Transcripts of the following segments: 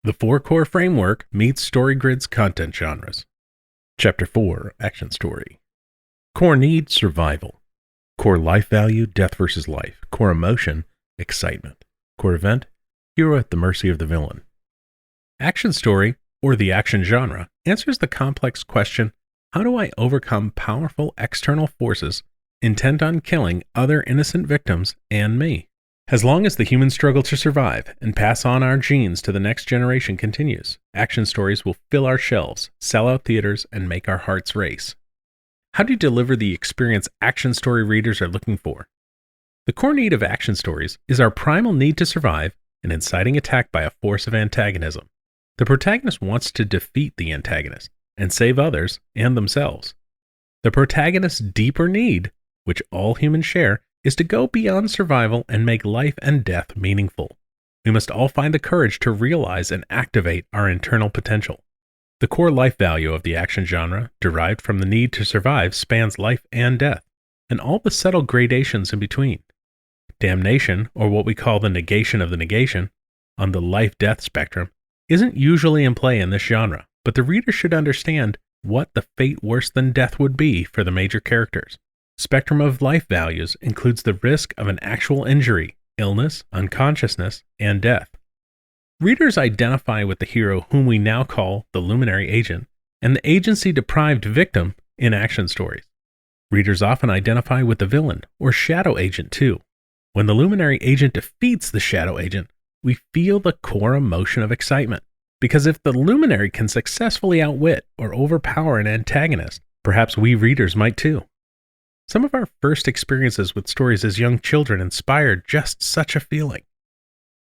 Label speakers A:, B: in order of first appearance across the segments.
A: The Four Core Framework meets Story Grid's content genres. Chapter 4, Action Story. Core need, survival. Core life value, death versus life. Core emotion, excitement. Core event, hero at the mercy of the villain. Action story, or the action genre, answers the complex question, how do I overcome powerful external forces intent on killing other innocent victims and me? As long as the human struggle to survive and pass on our genes to the next generation continues, action stories will fill our shelves, sell out theaters, and make our hearts race. How do you deliver the experience action story readers are looking for? The core need of action stories is our primal need to survive and inciting attack by a force of antagonism. The protagonist wants to defeat the antagonist and save others and themselves. The protagonist's deeper need, which all humans share, is to go beyond survival and make life and death meaningful. We must all find the courage to realize and activate our internal potential. The core life value of the action genre, derived from the need to survive, spans life and death, and all the subtle gradations in between. Damnation, or what we call the negation of the negation, on the life-death spectrum, isn't usually in play in this genre, but the reader should understand what the fate worse than death would be for the major characters. Spectrum of life values includes the risk of an actual injury, illness, unconsciousness, and death. Readers identify with the hero whom we now call the luminary agent and the agency-deprived victim in action stories. Readers often identify with the villain or shadow agent too. When the luminary agent defeats the shadow agent, we feel the core emotion of excitement, because if the luminary can successfully outwit or overpower an antagonist, perhaps we readers might too. Some of our first experiences with stories as young children inspired just such a feeling.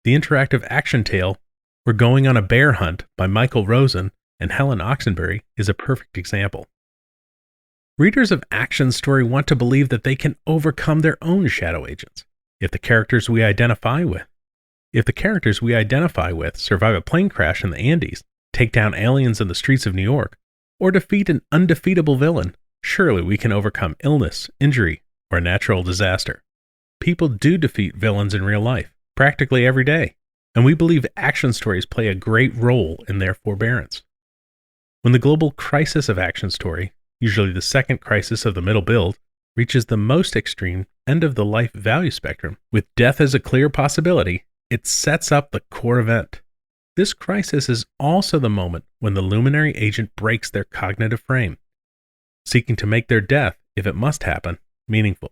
A: The interactive action tale, We're Going on a Bear Hunt by Michael Rosen and Helen Oxenbury is a perfect example. Readers of action story want to believe that they can overcome their own shadow agents. If the characters we identify with survive a plane crash in the Andes, take down aliens in the streets of New York, or defeat an undefeatable villain, surely we can overcome illness, injury, or a natural disaster. People do defeat villains in real life, practically every day, and we believe action stories play a great role in their forbearance. When the global crisis of action story, usually the second crisis of the middle build, reaches the most extreme end of the life value spectrum, with death as a clear possibility, it sets up the core event. This crisis is also the moment when the luminary agent breaks their cognitive frame, seeking to make their death, if it must happen, meaningful.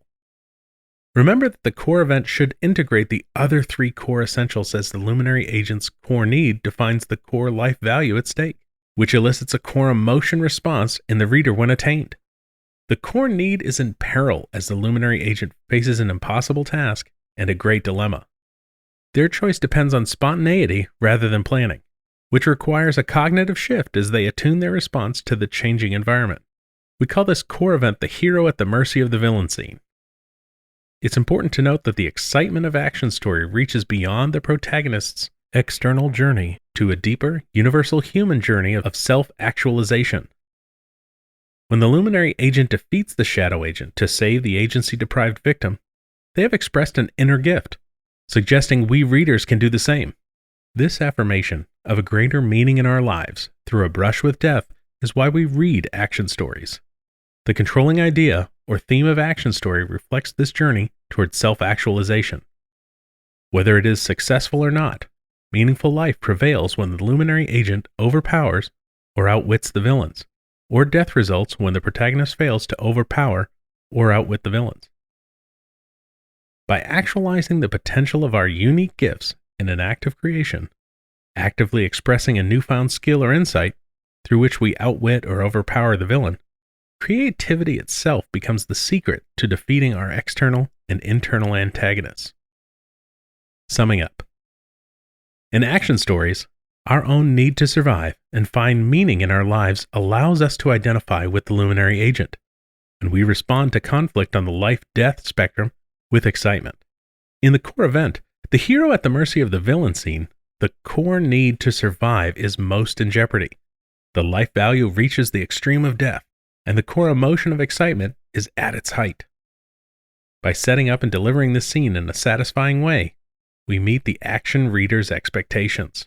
A: Remember that the core event should integrate the other three core essentials, as the luminary agent's core need defines the core life value at stake, which elicits a core emotion response in the reader when attained. The core need is in peril as the luminary agent faces an impossible task and a great dilemma. Their choice depends on spontaneity rather than planning, which requires a cognitive shift as they attune their response to the changing environment. We call this core event the hero at the mercy of the villain scene. It's important to note that the excitement of action story reaches beyond the protagonist's external journey to a deeper, universal human journey of self-actualization. When the luminary agent defeats the shadow agent to save the agency-deprived victim, they have expressed an inner gift, suggesting we readers can do the same. This affirmation of a greater meaning in our lives through a brush with death is why we read action stories. The controlling idea or theme of action story reflects this journey towards self-actualization. Whether it is successful or not, meaningful life prevails when the luminary agent overpowers or outwits the villains, or death results when the protagonist fails to overpower or outwit the villains. By actualizing the potential of our unique gifts in an act of creation, actively expressing a newfound skill or insight through which we outwit or overpower the villain, creativity itself becomes the secret to defeating our external and internal antagonists. Summing up, in action stories, our own need to survive and find meaning in our lives allows us to identify with the luminary agent, and we respond to conflict on the life-death spectrum with excitement. In the core event, the hero at the mercy of the villain scene, the core need to survive is most in jeopardy. The life value reaches the extreme of death, and the core emotion of excitement is at its height. By setting up and delivering this scene in a satisfying way, we meet the action reader's expectations.